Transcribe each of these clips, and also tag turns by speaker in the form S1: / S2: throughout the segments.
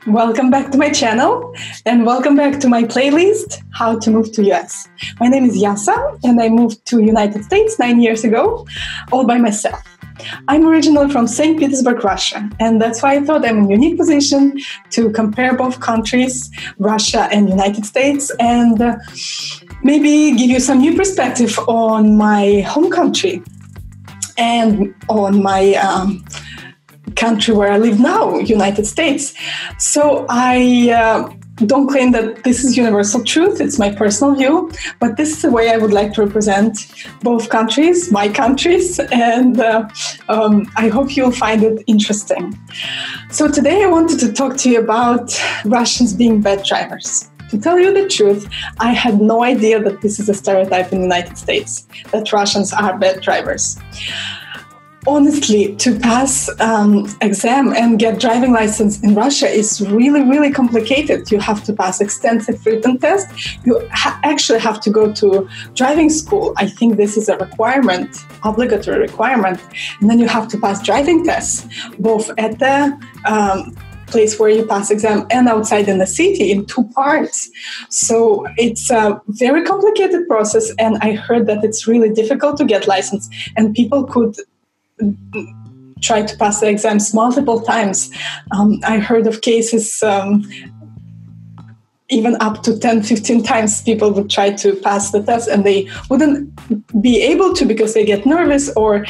S1: Welcome back to my channel and welcome back to my playlist, How to Move to US. My name is Yasa and I moved to United States 9 years ago, all by myself. I'm originally from Saint Petersburg, Russia, and that's why I thought I'm in a unique position to compare both countries, Russia and United States, and maybe give you some new perspective on my home country and on my country where I live now, United States. So I don't claim that this is universal truth. It's my personal view, but this is the way I would like to represent both countries, my countries, and I hope you'll find it interesting. So today I wanted to talk to you about Russians being bad drivers. To tell you the truth, I had no idea that this is a stereotype in the United States, that Russians are bad drivers. Honestly, to pass exam and get driving license in Russia is really, really complicated. You have to pass extensive written test. You actually have to go to driving school. I think this is a requirement, obligatory requirement. And then you have to pass driving tests, both at the place where you pass exam and outside in the city in 2 parts. So it's a very complicated process. And I heard that it's really difficult to get license and people could try to pass the exams multiple times. I heard of cases even up to 10, 15 times people would try to pass the test and they wouldn't be able to because they get nervous or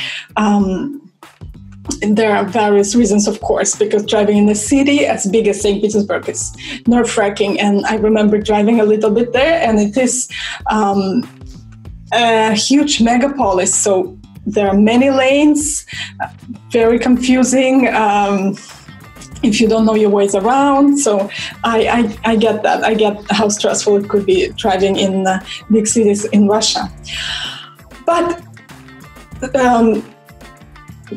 S1: there are various reasons, of course, because driving in a city as big as Saint Petersburg is nerve-wracking. And I remember driving a little bit there and it is a huge megapolis. So there are many lanes, very confusing if you don't know your ways around. So I get that. I get how stressful it could be driving in big cities in Russia. But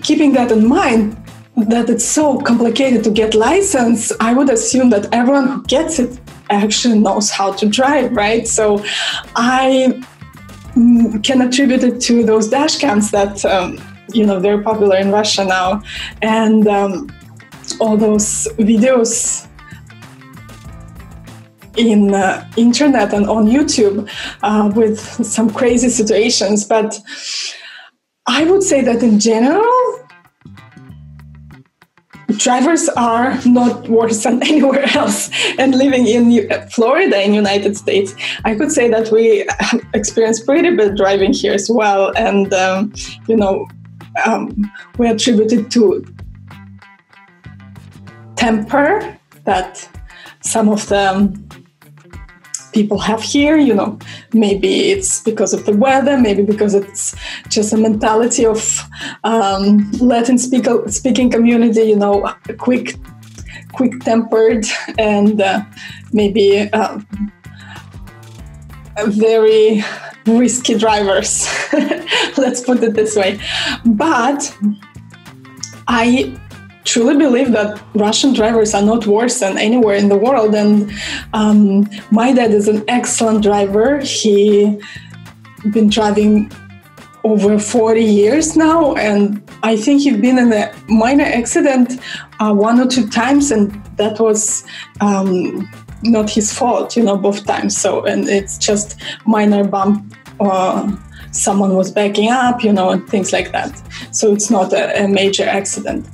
S1: keeping that in mind, that it's so complicated to get license, I would assume that everyone who gets it actually knows how to drive, right? So I can attribute it to those dash cams that, very popular in Russia now. And all those videos in internet and on YouTube with some crazy situations. But I would say that in general, drivers are not worse than anywhere else. And living in Florida in United States, I could say that we experience pretty bad driving here as well. And, we attribute it to temper that some of the people have here, maybe it's because of the weather, maybe because it's just a mentality of Latin speaking community, quick-tempered and maybe very risky drivers. Let's put it this way. But I truly believe that Russian drivers are not worse than anywhere in the world. And my dad is an excellent driver. He's been driving over 40 years now. And I think he's been in a minor accident 1 or 2 times. And that was not his fault, both times. So, and it's just minor bump or someone was backing up, and things like that. So it's not a major accident.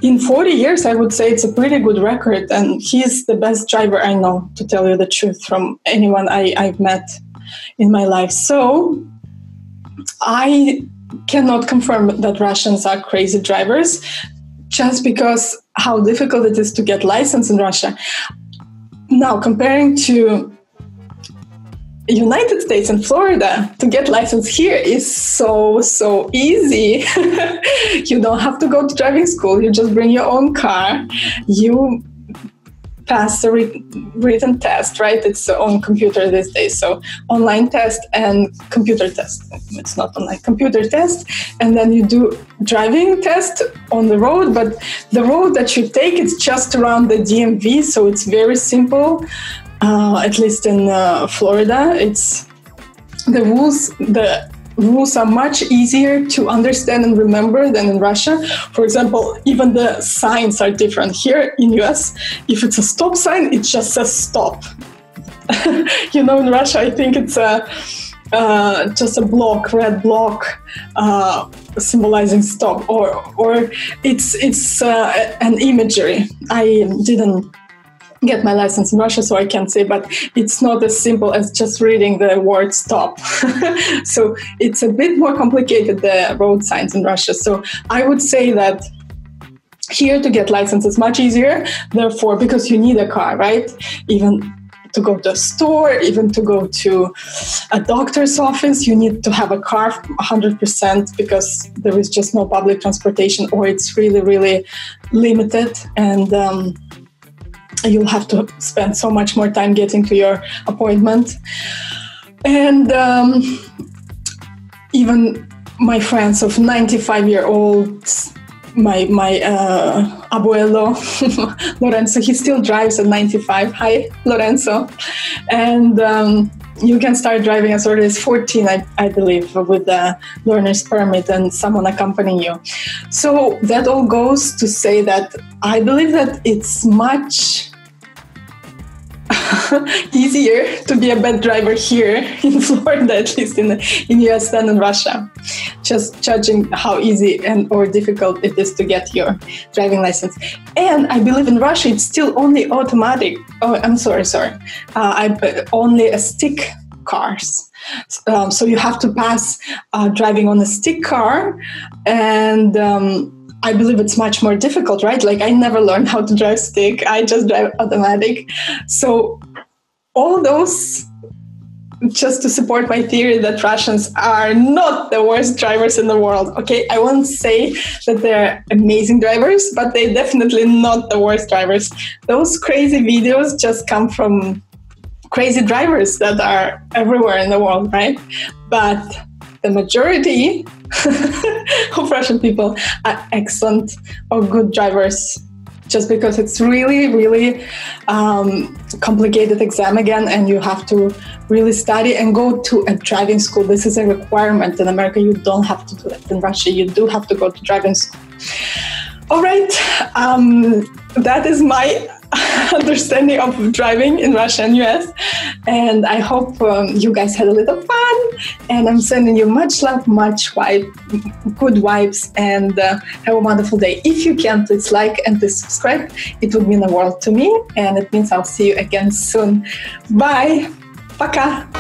S1: In 40 years, I would say it's a pretty good record. And he's the best driver I know, to tell you the truth, from anyone I've met in my life. So I cannot confirm that Russians are crazy drivers just because how difficult it is to get license in Russia. Now, comparing to United States and Florida, to get license here is so easy. You don't have to go to driving school. You just bring your own car. You pass the written test, right? It's on computer these days. So online test and computer test. It's not online, computer test. And then you do driving test on the road. But the road that you take is just around the DMV. So it's very simple. At least in Florida, it's the rules are much easier to understand and remember than in Russia. For example, even the signs are different. Here in US, if it's a stop sign, it just says stop. In Russia, I think it's just a block, red block, symbolizing stop, or it's an imagery. I didn't get my license in Russia, so I can't say, but it's not as simple as just reading the word stop. So it's a bit more complicated, the road signs in Russia. So I would say that here to get license is much easier, therefore, because you need a car, right? Even to go to a store, even to go to a doctor's office, you need to have a car 100% because there is just no public transportation, or it's really, really limited, and you'll have to spend so much more time getting to your appointment. And even my friends of 95-year-olds, my abuelo, Lorenzo, he still drives at 95. Hi, Lorenzo. And you can start driving as early as 14, I believe, with the learner's permit and someone accompanying you. So that all goes to say that I believe that it's much easier to be a bad driver here in Florida, at least in US, than in Russia. Just judging how easy or difficult it is to get your driving license. And I believe in Russia it's still only automatic. Oh, I'm sorry. Only a stick cars. So you have to pass driving on a stick car, and I believe it's much more difficult, right? Like, I never learned how to drive stick. I just drive automatic. So all those, just to support my theory that Russians are not the worst drivers in the world. Okay, I won't say that they're amazing drivers, but they're definitely not the worst drivers. Those crazy videos just come from crazy drivers that are everywhere in the world, right? But the majority of Russian people are excellent or good drivers, just because it's really, really complicated exam again, and you have to really study and go to a driving school. This is a requirement. In America, you don't have to do that. In Russia, you do have to go to driving school. All right, that is my understanding of driving in Russia and US, and I hope you guys had a little fun, and I'm sending you much love, good vibes, and have a wonderful day. If you can, please like and please subscribe. It would mean the world to me, and it means I'll see you again soon. Bye. Пока.